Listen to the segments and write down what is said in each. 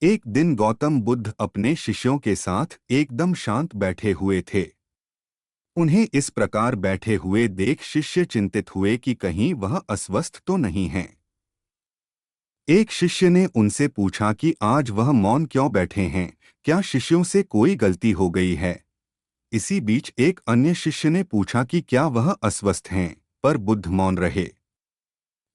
एक दिन गौतम बुद्ध अपने शिष्यों के साथ एकदम शांत बैठे हुए थे। उन्हें इस प्रकार बैठे हुए देख शिष्य चिंतित हुए कि कहीं वह अस्वस्थ तो नहीं हैं। एक शिष्य ने उनसे पूछा कि आज वह मौन क्यों बैठे हैं, क्या शिष्यों से कोई गलती हो गई है। इसी बीच एक अन्य शिष्य ने पूछा कि क्या वह अस्वस्थ हैं, पर बुद्ध मौन रहे।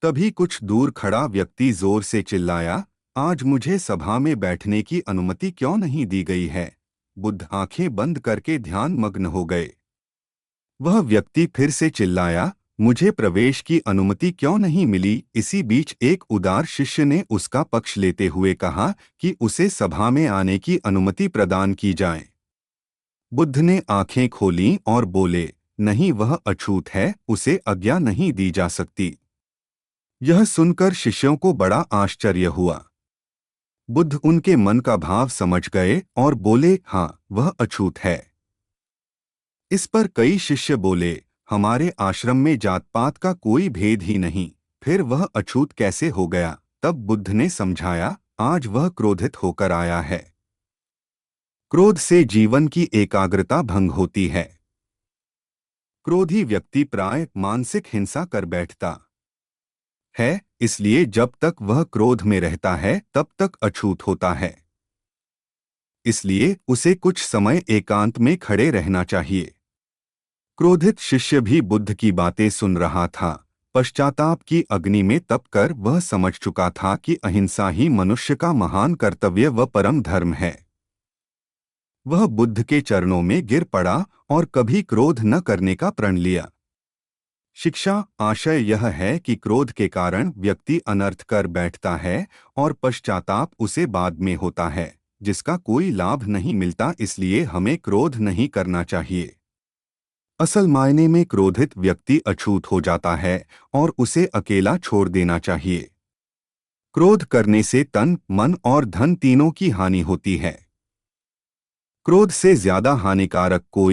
तभी कुछ दूर खड़ा व्यक्ति जोर से चिल्लाया, आज मुझे सभा में बैठने की अनुमति क्यों नहीं दी गई है। बुद्ध आंखें बंद करके ध्यान मग्न हो गए। वह व्यक्ति फिर से चिल्लाया, मुझे प्रवेश की अनुमति क्यों नहीं मिली। इसी बीच एक उदार शिष्य ने उसका पक्ष लेते हुए कहा कि उसे सभा में आने की अनुमति प्रदान की जाए। बुद्ध ने आंखें खोलीं और बोले, नहीं, वह अछूत है, उसे आज्ञा नहीं दी जा सकती। यह सुनकर शिष्यों को बड़ा आश्चर्य हुआ। बुद्ध उनके मन का भाव समझ गए और बोले, हाँ, वह अछूत है। इस पर कई शिष्य बोले, हमारे आश्रम में जात पात का कोई भेद ही नहीं, फिर वह अछूत कैसे हो गया। तब बुद्ध ने समझाया, आज वह क्रोधित होकर आया है। क्रोध से जीवन की एकाग्रता भंग होती है। क्रोधी व्यक्ति प्राय मानसिक हिंसा कर बैठता है, इसलिए जब तक वह क्रोध में रहता है तब तक अछूत होता है। इसलिए उसे कुछ समय एकांत में खड़े रहना चाहिए। क्रोधित शिष्य भी बुद्ध की बातें सुन रहा था। पश्चाताप की अग्नि में तपकर वह समझ चुका था कि अहिंसा ही मनुष्य का महान कर्तव्य व परम धर्म है। वह बुद्ध के चरणों में गिर पड़ा और कभी क्रोध न करने का प्रण लिया। शिक्षा आशय यह है कि क्रोध के कारण व्यक्ति अनर्थ कर बैठता है और पश्चाताप उसे बाद में होता है, जिसका कोई लाभ नहीं मिलता। इसलिए हमें क्रोध नहीं करना चाहिए। असल मायने में क्रोधित व्यक्ति अछूत हो जाता है और उसे अकेला छोड़ देना चाहिए। क्रोध करने से तन, मन और धन तीनों की हानि होती है। क्रोध से ज्यादा हानिकारक कोई